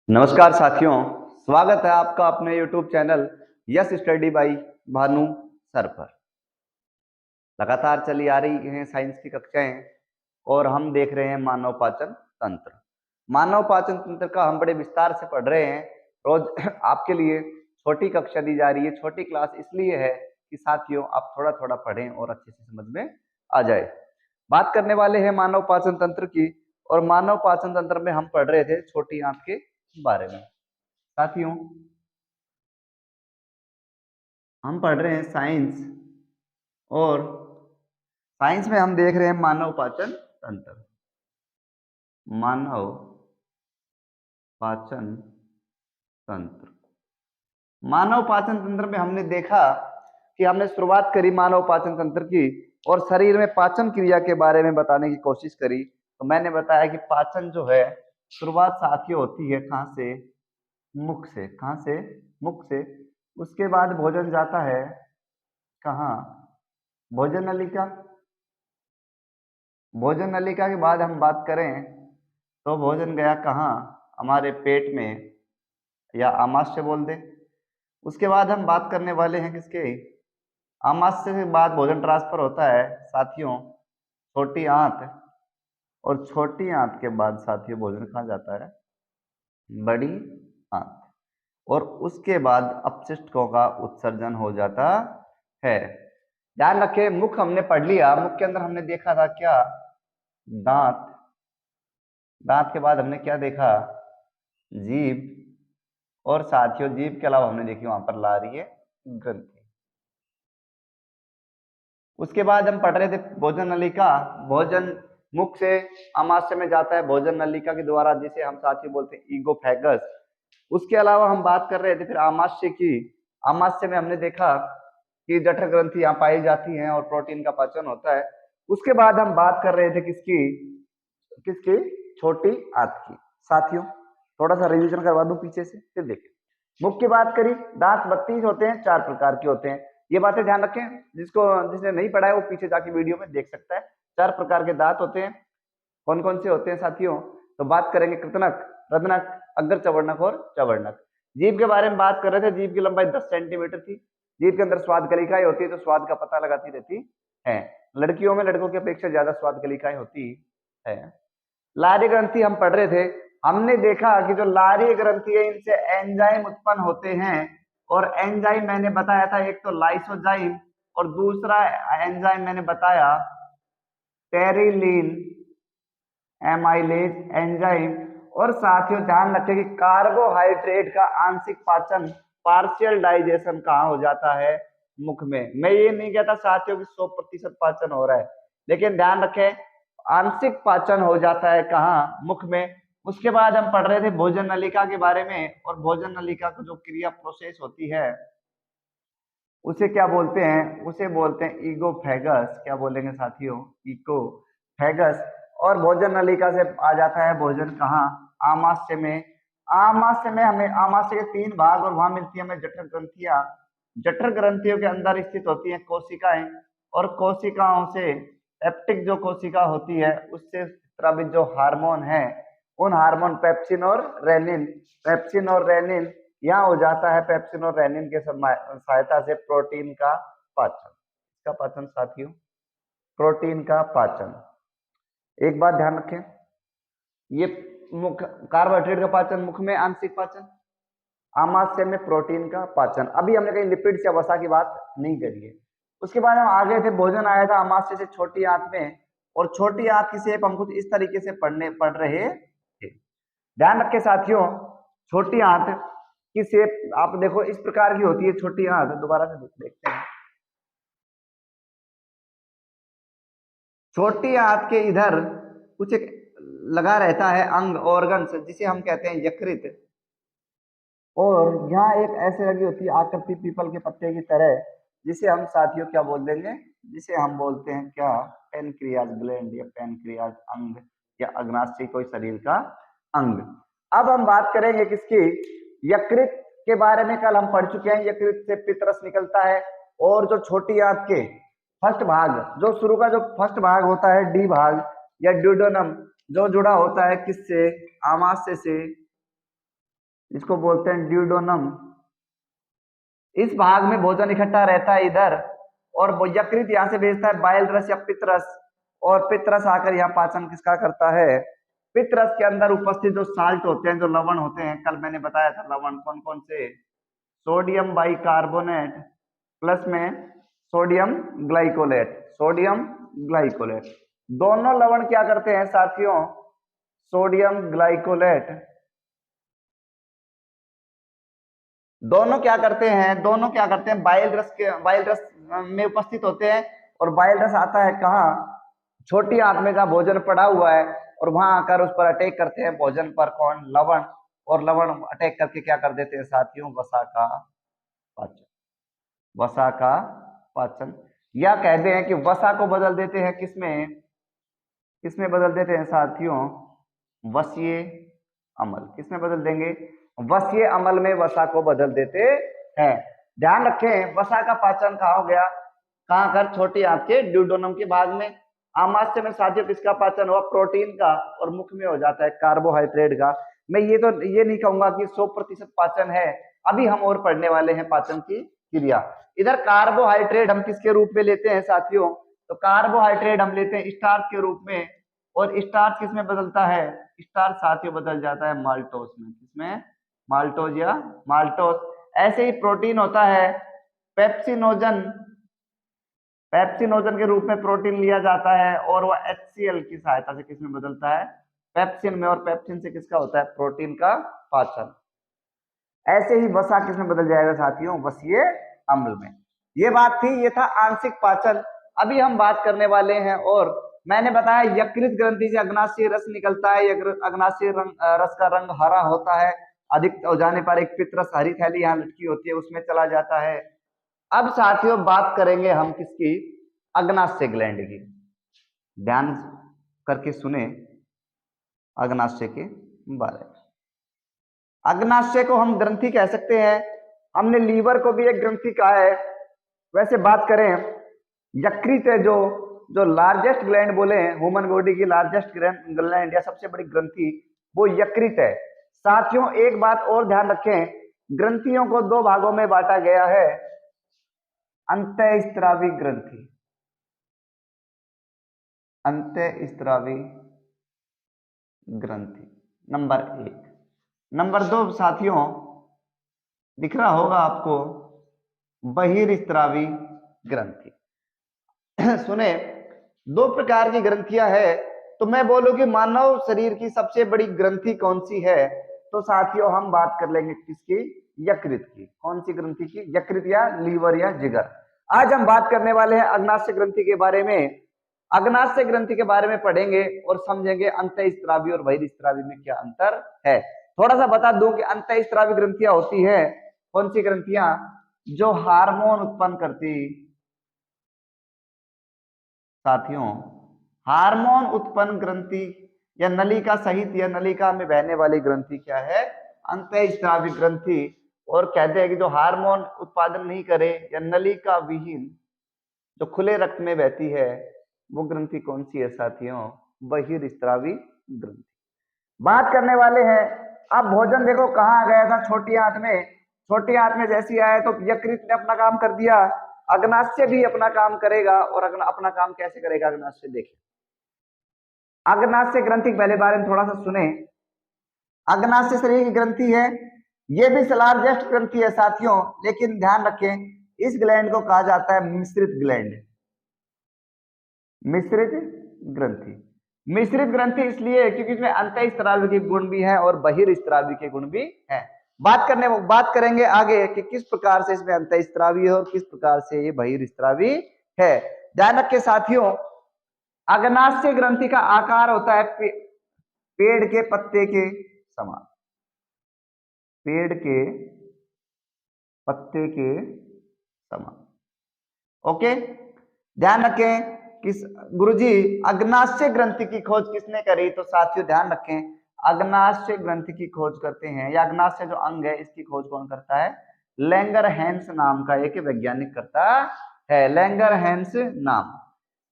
नमस्कार साथियों, स्वागत है आपका अपने YouTube channel yes study by Bhanu sir पर। लगातार चली आ रही हैं साइंस की कक्षाएं और हम देख रहे हैं मानव पाचन तंत्र। मानव पाचन तंत्र का हम बड़े विस्तार से पढ़ रहे हैं। रोज आपके लिए छोटी कक्षा दी जा रही है। छोटी क्लास इसलिए है कि साथियों आप थोड़ा थोड़ा पढ़ें और अच्छे से समझ में आ जाए। बात करने वाले हैं मानव पाचन तंत्र की, और मानव पाचन तंत्र में हम पढ़ रहे थे छोटी आंत के बारे में। साथियों, हम पढ़ रहे हैं साइंस, और साइंस में हम देख रहे हैं मानव पाचन तंत्र। मानव पाचन तंत्र, मानव पाचन तंत्र में हमने देखा कि हमने शुरुआत करी मानव पाचन तंत्र की और शरीर में पाचन क्रिया के बारे में बताने की कोशिश करी। तो मैंने बताया कि पाचन जो है शुरुआत साथियों होती है कहाँ से? मुख से। कहाँ से? मुख से। उसके बाद भोजन जाता है कहाँ? भोजन नलिका। भोजन नलिका के बाद हम बात करें तो भोजन गया कहाँ? हमारे पेट में, या आमाशय बोल दे। उसके बाद हम बात करने वाले हैं किसके? आमाशय के बाद भोजन ट्रांसफर होता है साथियों छोटी आंत, और छोटी आंत के बाद साथियों भोजन कहाँ जाता है? बड़ी आंत। और उसके बाद अपशिष्टकों का उत्सर्जन हो जाता है। ध्यान रखें, मुख हमने पढ़ लिया। मुख के अंदर हमने देखा था क्या? दांत। दांत के बाद हमने क्या देखा? जीभ। और साथियों जीभ के अलावा हमने देखी वहां पर लारीय ग्रंथि। उसके बाद हम पढ़ रहे थे भोजन नलिका। भोजन मुख से आमाशय में जाता है भोजन नलिका के द्वारा, जिसे हम साथियों बोलते हैं ईगोफेगस। उसके अलावा हम बात कर रहे थे फिर आमाशय की। आमाशय में हमने देखा कि जठर ग्रंथि यहाँ पाई जाती हैं और प्रोटीन का पाचन होता है। उसके बाद हम बात कर रहे थे किसकी? किसकी? छोटी आंत की। साथियों थोड़ा सा रिवीजन करवा दूं पीछे से, फिर देखें। मुख की बात करी, दांत 32 होते हैं, 4 प्रकार के होते हैं। ये बातें ध्यान रखें, जिसने नहीं पढ़ा है वो पीछे जाके वीडियो में देख सकता है। 4 प्रकार के दांत होते हैं। कौन कौन से होते हैं साथियों? तो बात करेंगे कृतनक, रदनक, अग्र चवर्णक और चवर्णक। जीभ के बारे में बात कर रहे थे। जीभ की लंबाई 10 सेंटीमीटर थी। जीभ के अंदर स्वाद कलिकाएं होती है जो स्वाद का पता लगाती रहती है। लड़कियों में लड़कों की अपेक्षा ज्यादा स्वाद कलिकाएं होती है। लारी ग्रंथि हम पढ़ रहे थे। हमने देखा कि जो लारी ग्रंथि है इनसे एंजाइम उत्पन्न होते हैं, और एंजाइम मैंने बताया था एक तो लाइसोजाइम, और दूसरा एंजाइम मैंने बताया टेरिलीन एमाइलेज एंजाइम। और साथियों ध्यान रखें कि कार्बोहाइड्रेट का आंशिक पाचन, पार्शियल डाइजेशन कहाँ हो जाता है? मुख में। मैं ये नहीं कहता साथियों कि 100% पाचन हो रहा है, लेकिन ध्यान रखें आंशिक पाचन हो जाता है कहाँ? मुख में। उसके बाद हम पढ़ रहे थे भोजन नलिका के बारे में, और भोजन नलिका की जो क्रिया प्रोसेस होती है उसे क्या बोलते हैं? उसे बोलते हैं ईगोफेगस। क्या बोलेंगे साथियों? ईगोफेगस। और भोजन नलिका से आ जाता है भोजन कहाँ? आमाशय में। आमाशय में हमें, आमाशय के 3 भाग, और वहां मिलती है हमें जठर ग्रंथियां। जठर ग्रंथियों के अंदर स्थित होती हैं कोशिकाएं, और कोशिकाओं से पेप्टिक जो कोशिका होती है उससे स्रावित जो हार्मोन है, उन हार्मोन पेप्सिन और रेनिन, पेप्सिन और रेनिन, यहाँ हो जाता है पेप्सिन और रेनिन के सहायता से प्रोटीन का पाचन। इसका पाचन साथियों, प्रोटीन का पाचन। एक बात ध्यान रखें, ये मुख कार्बोहाइड्रेट का पाचन मुख में आंशिक पाचन, आमाशय में प्रोटीन का पाचन। अभी हमने कहीं लिपिड्स या वसा की बात नहीं करी है। उसके बाद हम आगे थे, भोजन आया था आमाशय से छोटी आंत में, और छोटी आंत की शेप हम कुछ इस तरीके से पढ़ रहे थे। ध्यान रखें साथियों, छोटी आंत की शेप आप देखो इस प्रकार की होती है। छोटी आंत दोबारा से देखते हैं। छोटी आंत के इधर कुछ एक लगा रहता है अंग, ऑर्गन्स, जिसे हम कहते हैं यकृत। और यहाँ एक ऐसे लगी होती है आकृति पीपल के पत्ते की तरह, जिसे हम साथियों क्या बोल देंगे? जिसे हम बोलते हैं क्या? पेनक्रियाज ग्लैंड, या पेनक्रियाज अंग, या अग्नाशय कोई शरीर का अंग। अब हम बात करेंगे किसकी? यकृत के बारे में कल हम पढ़ चुके हैं। यकृत से पित्तरस निकलता है, और जो छोटी आंत के फर्स्ट भाग, जो शुरू का जो फर्स्ट भाग होता है डी भाग या ड्यूडेनम, जो जुड़ा होता है किससे? आमाशय से। इसको बोलते हैं ड्यूडोनम। इस भाग में भोजन इकट्ठा रहता है इधर, और वो यकृत यहाँ से भेजता है बाइल रस या पित्तरस, और पित्तरस आकर यहाँ पाचन किसका करता है? पित्तरस के अंदर उपस्थित जो साल्ट होते हैं, जो लवण होते हैं, कल मैंने बताया था लवण कौन कौन से, सोडियम बाइकार्बोनेट प्लस में सोडियम ग्लाइकोलेट, सोडियम ग्लाइकोलेट। दोनों लवण क्या करते हैं साथियों? सोडियम ग्लाइकोलेट दोनों क्या करते हैं? दोनों क्या करते हैं? बाइल रस में उपस्थित होते हैं, और बाइल रस आता है कहाँ? छोटी आंत में, जहाँ भोजन पड़ा हुआ है, और वहां आकर उस पर अटैक करते हैं भोजन पर, कौन? लवण। और लवण अटैक करके क्या कर देते हैं साथियों? वसा का पाचन, वसा का पाचन, या कहते हैं कि वसा को बदल देते हैं किसमें? किसमें बदल देते हैं साथियों? वसीय अम्ल। किसमें बदल देंगे? वसीय अम्ल में वसा को बदल देते हैं। ध्यान रखें, वसा का पाचन कहाँ हो गया? कहाँ कर? छोटी आंत के ड्यूडोनम के भाग में। आमाशय में साथियों किसका पाचन हुआ? प्रोटीन का, और मुख में हो जाता है कार्बोहाइड्रेट का। मैं ये नहीं कहूंगा कि 100% पाचन है, अभी हम और पढ़ने वाले हैं पाचन की क्रिया। इधर कार्बोहाइड्रेट हम किसके रूप में लेते हैं साथियों? तो कार्बोहाइड्रेट हम लेते हैं स्टार्च के रूप में, और स्टार्च किसमें बदलता है? स्टार्च साथियों बदल जाता है माल्टोस में। किसमें? माल्टोज या माल्टोस। ऐसे ही प्रोटीन होता है पेप्सिनोजन, पेप्सिनोजन के रूप में प्रोटीन लिया जाता है, और वह HCl की सहायता से किसमें बदलता है? पेप्सिन में, और पेप्सिन से किसका होता है? प्रोटीन का पाचन। ऐसे ही वसा किसमें बदल जाएगा साथियों? वसीय अम्ल में। ये बात थी, ये था आंशिक पाचन। अभी हम बात करने वाले हैं, और मैंने बताया यकृत ग्रंथि से अग्नाशय रस निकलता है। अग्नाशय रस का रंग हरा होता है, अधिक हो जाने पर एक पित्तरस हरी थैली यहाँ लटकी होती है, उसमें चला जाता है। अब साथियों बात करेंगे हम किसकी? अग्नाशय ग्लैंड की। ध्यान करके सुने अग्नाशय के बारे में। अग्नाशय को हम ग्रंथि कह सकते हैं, हमने लीवर को भी एक ग्रंथि कहा है। वैसे बात करें, यकृत है जो जो लार्जेस्ट ग्लैंड बोले हैं, ह्यूमन बॉडी की लार्जेस्ट ग्लैंड या सबसे बड़ी ग्रंथि, वो यकृत है। साथियों एक बात और ध्यान रखें, ग्रंथियों को दो भागों में बांटा गया है। अंतःस्रावी ग्रंथि, अंतःस्रावी ग्रंथि नंबर 1। नंबर 2 साथियों दिख रहा होगा आपको, बहिर्स्रावी ग्रंथि। सुने, दो प्रकार की ग्रंथियां है। तो मैं बोलूं कि मानव शरीर की सबसे बड़ी ग्रंथि कौन सी है? तो साथियों हम बात कर लेंगे किसकी? यकृत की। कौन सी ग्रंथि की? यकृत या लीवर या जिगर। आज हम बात करने वाले हैं अग्नाशय ग्रंथि के बारे में। अग्नाशय ग्रंथि के बारे में पढ़ेंगे और समझेंगे अंतःस्रावी और बहिर्स्रावी में क्या अंतर है। थोड़ा सा बता दूं कि अंतःस्रावी ग्रंथियां होती है कौन सी ग्रंथियां? जो हार्मोन उत्पन्न करती, साथियों हार्मोन उत्पन्न ग्रंथि या नलिका सहित या नलिका में बहने वाली ग्रंथि क्या है? अंतःस्रावी ग्रंथि। और कहते हैं कि जो हार्मोन उत्पादन नहीं करे या नलिका विहीन जो खुले रक्त में बहती है, वो ग्रंथि कौन सी है साथियों? बहिर्स्रावी ग्रंथि। बात करने वाले हैं, अब भोजन देखो कहाँ आ गया था? छोटी आंत में। छोटी आंत में जैसी आया तो यकृत ने अपना काम कर दिया, अग्नाशय भी अपना काम करेगा। और अपना काम कैसे करेगा अग्नाशय? देखिए, अग्नाशय ग्रंथि के पहले बारे में थोड़ा सा सुने। अग्नाशय शरीर की ग्रंथि है, ये भी लार्जेस्ट ग्रंथि है साथियों, लेकिन ध्यान रखें इस ग्लैंड को कहा जाता है मिश्रित ग्लैंड। मिश्रित ग्रंथि, मिश्रित ग्रंथि इसलिए क्योंकि इसमें अंतःस्रावी के गुण भी हैं और बहिर्स्रावी के गुण भी हैं। बात करेंगे आगे कि किस प्रकार से इसमें अंतःस्रावी है और किस प्रकार से ये बहिर्स्रावी है। ध्यान रखें साथियों, अग्नाशय ग्रंथि का आकार होता है पेड़ के पत्ते के समान, पेड़ के पत्ते के समान। ओके, ध्यान रखें किस गुरुजी अग्नाशय ग्रंथि की खोज किसने करी? तो साथियों ध्यान रखें, अग्नाशय ग्रंथि की खोज करते हैं या अग्नाशय जो अंग है इसकी खोज कौन करता है? लैंगरहैंस नाम का एक वैज्ञानिक करता है, लैंगरहैंस नाम।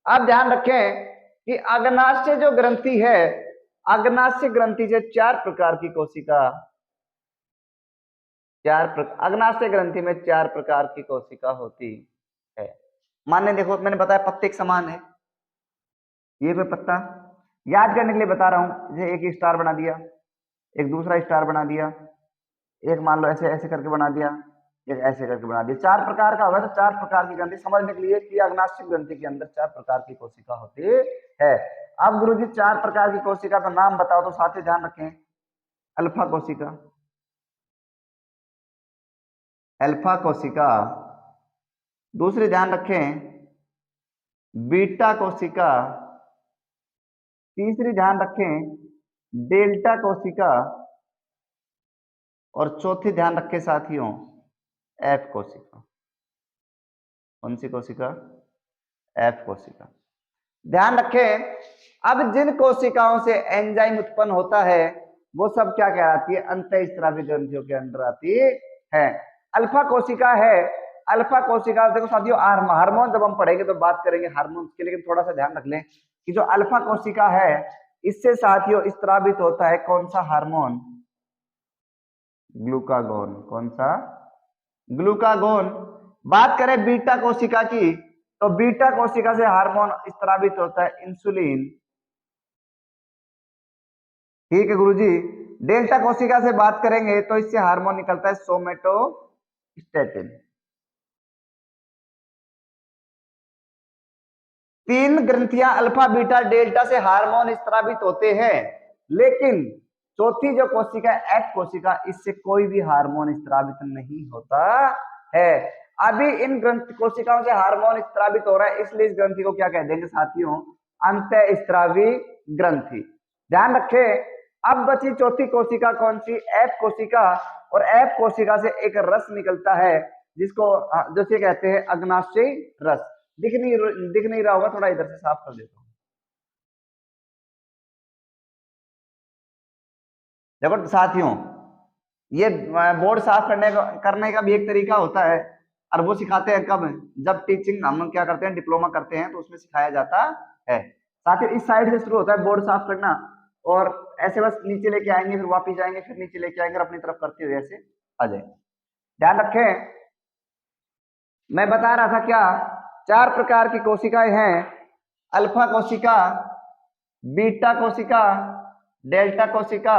अब ध्यान रखें कि अग्नाशय जो ग्रंथि है, अग्नाशय ग्रंथि से 4 प्रकार की कोशिका अग्नाशय ग्रंथि में 4 प्रकार की कोशिका होती है। माने देखो मैंने बताया पत्ते के समान है, ये पे पत्ता याद करने के लिए बता रहा हूं। जैसे एक स्टार बना दिया, एक दूसरा स्टार बना दिया, एक मान लो ऐसे ऐसे करके बना दिया, एक ऐसे करके बना दिया। 4 प्रकार का होगा तो 4 प्रकार की ग्रंथि समझने के लिए कि अग्नाशय ग्रंथि के अंदर 4 प्रकार की कोशिका होती है। अब गुरुजी 4 प्रकार की कोशिका का नाम बताओ तो साथ ही ध्यान रखें। अल्फा कोशिका, अल्फा कोशिका, दूसरी ध्यान रखें बीटा कोशिका, तीसरी ध्यान रखें डेल्टा कोशिका, और चौथी ध्यान रखें साथियों एफ कोशिका। कौन सी कोशिका? एफ कोशिका। ध्यान रखें अब जिन कोशिकाओं से एंजाइम उत्पन्न होता है वो सब क्या कहलाती है? अंतःस्रावी ग्रंथियों के अंदर आती है। अल्फा कोशिका है, अल्फा कोशिका देखो साथियों हार्मोन जब हम पढ़ेंगे तो बात करेंगे हार्मोन के, लेकिन थोड़ा सा ध्यान रख लें कि जो अल्फा कोशिका है इससे साथियों स्रावित होता है कौन सा हार्मोन? ग्लूकागोन। कौन सा? ग्लूकागोन। बात करें बीटा कोशिका की तो बीटा कोशिका से हार्मोन स्रावित होता है इंसुलिन। ठीक है गुरुजी। डेल्टा कोशिका से बात करेंगे तो इससे हार्मोन निकलता है सोमेटोस्टेटिन। 3 ग्रंथियां अल्फा बीटा डेल्टा से हार्मोन स्रावित होते हैं, लेकिन चौथी जो कोशिका एफ कोशिका इससे कोई भी हार्मोन स्रावित नहीं होता है। अभी इन ग्रंथि कोशिकाओं से हार्मोन स्रावित हो रहा है इसलिए इस ग्रंथि को क्या कह देंगे साथियों? अंतःस्रावी ग्रंथि। ध्यान रखें अब बची चौथी कोशिका कौन सी? एफ कोशिका। और एफ कोशिका से एक रस निकलता है जिसको जैसे कहते हैं अग्नाशयी रस। दिख नहीं रहा होगा, थोड़ा इधर से साफ कर देता हूं। देखो साथियों ये बोर्ड साफ करने का भी एक तरीका होता है, और वो सिखाते हैं कब? जब टीचिंग हम क्या करते हैं डिप्लोमा करते हैं तो उसमें सिखाया जाता है। साथियों इस साइड से शुरू होता है बोर्ड साफ करना, और ऐसे बस नीचे लेके आएंगे फिर वापिस जाएंगे फिर नीचे लेके आएंगे अपनी तरफ करते हुए ऐसे आ जाएंगे। ध्यान रखें मैं बता रहा था क्या 4 प्रकार की कोशिकाएं हैं? अल्फा कोशिका, बीटा कोशिका, डेल्टा कोशिका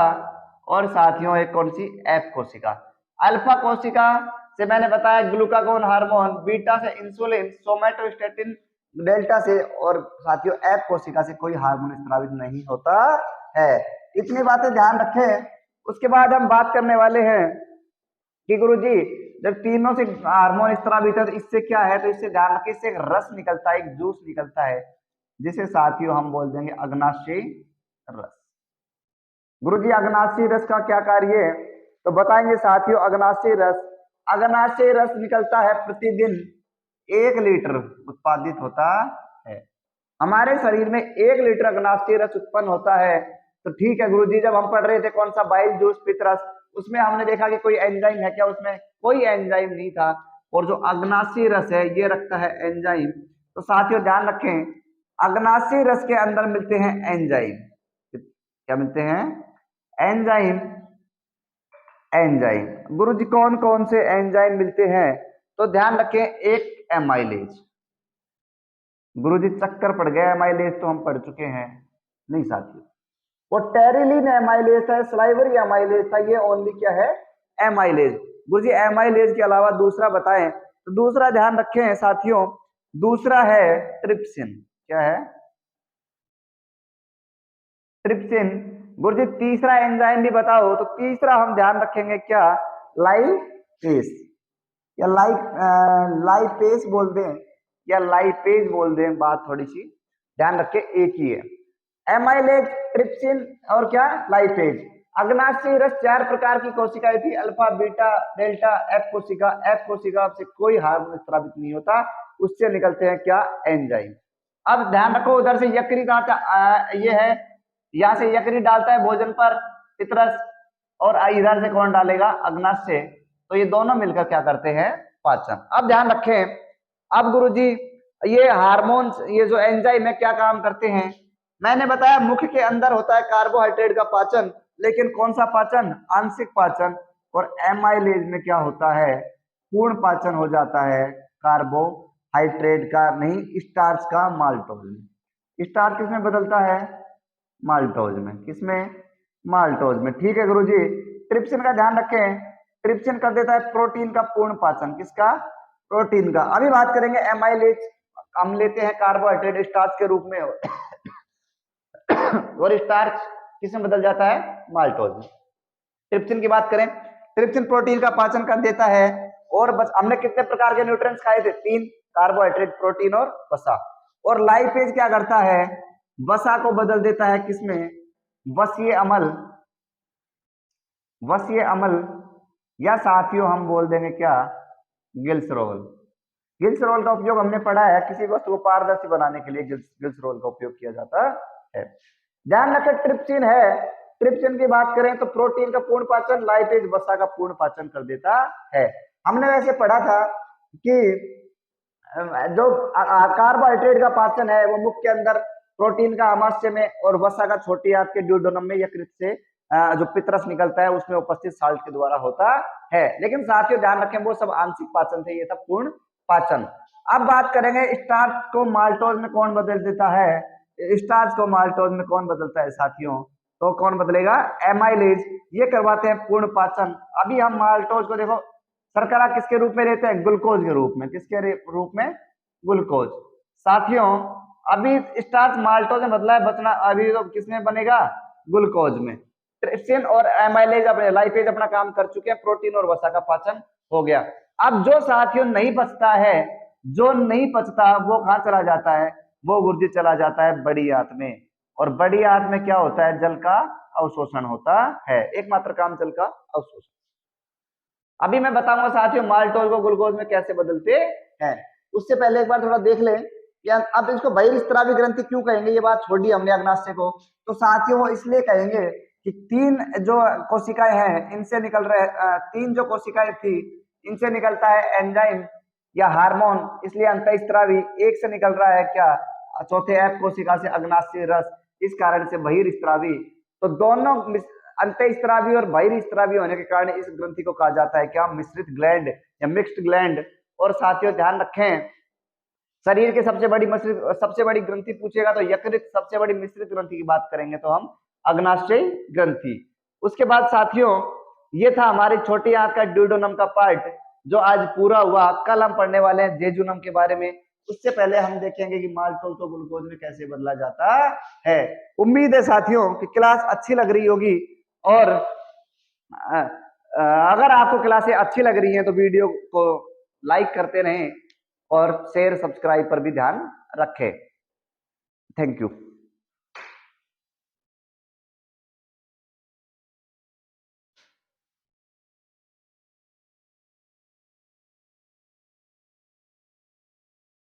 और साथियों एक कौन सी? एफ कोशिका। अल्फा कोशिका से मैंने बताया ग्लूकागोन हार्मोन, बीटा से इंसुलिन, सोमेटोस्टेटिन, डेल्टा से, और साथियों एफ कोशिका से कोई हार्मोन स्रावित नहीं होता है। इतनी बातें ध्यान रखें। उसके बाद हम बात करने वाले हैं कि गुरुजी जब तीनों से हार्मोन स्रावित है तो इससे क्या है? तो इससे ध्यान रखें इससे एक रस निकलता है, एक जूस निकलता है जिसे साथियों हम बोल देंगे अग्नाशयी रस। गुरुजी अग्नाशयी रस का क्या कार्य है? तो बताएंगे साथियों अग्नाशयी रस निकलता है प्रतिदिन 1 लीटर उत्पादित होता है। हमारे शरीर में 1 लीटर अग्नाशयी रस उत्पन्न होता है। तो ठीक है गुरुजी जब हम पढ़ रहे थे कौन सा बाइल जूस पित्तरस, उसमें हमने देखा कि कोई एंजाइम है क्या? उसमें कोई एंजाइम नहीं था। और जो अग्नाशयी रस है ये रखता है एंजाइम। तो साथियों ध्यान रखें अग्नाशयी रस के अंदर मिलते हैं एंजाइम। क्या मिलते हैं? एंजाइम। एंजाइम गुरुजी कौन कौन से एंजाइम मिलते हैं? तो ध्यान रखें एक एमाइलेज। गुरुजी चक्कर पड़ गया, एमाइलेज तो हम पढ़ चुके हैं। नहीं साथियों वो टेरिलीन एमाइलेज है, स्लाइवरी एमाइलेज था, ये ओनली क्या है? एमाइलेज। गुरुजी एमाइलेज के अलावा दूसरा बताएं तो दूसरा ध्यान रखें साथियों दूसरा है ट्रिप्सिन। क्या है? ट्रिप्सिन। गुरुजी तीसरा एंजाइम भी बताओ तो तीसरा हम ध्यान रखेंगे क्या? लाइपेस या लाइपेस बोल दें या लाइपेज बोल दें, बात थोड़ी सी ध्यान रखें एक ही है। एमाइलेज, ट्रिप्सिन और क्या? लाइपेज। अग्नाशयी रस 4 प्रकार की कोशिकाएं थी, अल्फा बीटा डेल्टा एफ कोशिका। एफ कोशिका से कोई हार्मोन स्रावित नहीं होता, उससे निकलते हैं क्या? एंजाइम। अब ध्यान रखो उधर से यकृत आता ये है, यहाँ से यकृत डालता है भोजन पर पित्तरस, और इधर से कौन डालेगा? अग्नाशय। तो ये दोनों मिलकर क्या करते हैं? पाचन। अब ध्यान रखें अब गुरुजी ये हार्मोन्स ये जो एंजाइम है क्या काम करते हैं? मैंने बताया मुख के अंदर होता है कार्बोहाइड्रेट का पाचन, लेकिन कौन सा पाचन? आंशिक पाचन। और एमाइलेज में क्या होता है, पूर्ण पाचन हो जाता है कार्बोहाइड्रेट का, नहीं स्टार्च का माल्टोज में। स्टार्च किसमें बदलता है, माल्टोज में। किसमें, माल्टोज में। ठीक है गुरुजी। ट्रिप्सिन का ध्यान रखें, ट्रिप्सिन कर देता है प्रोटीन का पूर्ण पाचन। किसका, प्रोटीन का। अभी बात करेंगे एमाइलेज, हम लेते हैं कार्बोहाइड्रेट स्टार्च के रूप में और स्टार्च किसमें बदल जाता है, माल्टोज में। ट्रिप्सिन की बात करें, ट्रिप्सिन प्रोटीन का पाचन कर देता है। और बस हमने कितने प्रकार के न्यूट्रिएंट्स खाए थे, 3, कार्बोहाइड्रेट, प्रोटीन और वसा। और लाइपेज क्या करता है, वसा को बदल देता है किसमें, वसीय अम्ल, वसीय अम्ल, या साथियों हम बोल देंगे क्या, ग्लिसरॉल। ग्लिसरॉल का उपयोग हमने पढ़ा है, किसी वस्तु को पारदर्शी बनाने के लिए ग्लिसरॉल का उपयोग किया जाता है। ध्यान रखें ट्रिप्सिन है, ट्रिप्सिन की बात करें तो प्रोटीन का पूर्ण पाचन, लाइपेज वसा का पूर्ण पाचन कर देता है। हमने वैसे पढ़ा था कि जो कार्बोहाइड्रेट का पाचन है वो मुख के अंदर प्रोटीन का आमाशय में और वसा का छोटी आंत के ड्यूडेनम में यकृत से जो पित्रस निकलता है उसमें उपस्थित साल्ट के द्वारा होता है। लेकिन साथियों ध्यान रखें वो सब आंशिक पाचन थे, ये था पूर्ण पाचन। अब बात करेंगे स्टार्च को माल्टोज में कौन बदल देता है, स्टार्च को माल्टोज में कौन बदलता है साथियों, तो कौन बदलेगा, एमाइलेज। ये करवाते हैं पूर्ण पाचन। अभी हम माल्टोज को देखो शर्करा किसके रूप में लेते हैं, ग्लूकोज के रूप में। किसके रूप में, ग्लूकोज। साथियों अभी स्टार्च माल्टोज में बदला है, बचना अभी तो किसमें बनेगा, ग्लूकोज में। ट्रिप्सिन और एमाइलेज अपने लाइपेज अपना काम कर चुके हैं, प्रोटीन और वसा का पाचन हो गया। अब जो साथियों नहीं बचता है, जो नहीं पचता वो कहां चला जाता है, वो गुरुजी चला जाता है बड़ी आंत में। और बड़ी आंत में क्या होता है, जल का अवशोषण होता है, एकमात्र काम जल का अवशोषण। अभी मैं बताऊंगा साथियों माल्टोज को ग्लूकोज में कैसे बदलते हैं। उससे पहले एक बार थोड़ा देख लें या अब इसको बहिर्स्त्रावी ग्रंथि क्यों कहेंगे, ये बात छोड़ दी हमने अग्नाशय को। तो साथियों वो इसलिए कहेंगे कि 3 जो कोशिकाएं हैं इनसे निकल रहे 3 जो कोशिकाएं थी इनसे निकलता है एंजाइम या हार्मोन, इसलिए अंतःस्त्रावी। एक से निकल रहा है क्या, चौथे एफ कोशिका से अग्नाशय रस, इस कारण से बहिर्स्त्रावी। तो दोनों अंतःस्त्रावी और बहिर्स्त्रावी होने के कारण इस ग्रंथि को कहा जाता है क्या, मिश्रित ग्लैंड या मिक्स्ड ग्लैंड। और साथियों ध्यान रखें शरीर के सबसे बड़ी ग्रंथि पूछेगा तो यकृत, सबसे बड़ी मिश्रित ग्रंथि की बात करेंगे तो हम अग्नाशय ग्रंथि। उसके बाद साथियों ये था हमारी छोटी आंत का ड्यूडेनम का पार्ट जो आज पूरा हुआ। कल हम पढ़ने वाले हैं जेजुनम के बारे में। उससे पहले हम देखेंगे कि माल्टोज को ग्लूकोज में कैसे बदला जाता है। उम्मीद है साथियों कि क्लास अच्छी लग रही होगी, और अगर आपको क्लासें अच्छी लग रही हैं तो वीडियो को लाइक करते रहें और शेयर सब्सक्राइब पर भी ध्यान रखें। Thank you.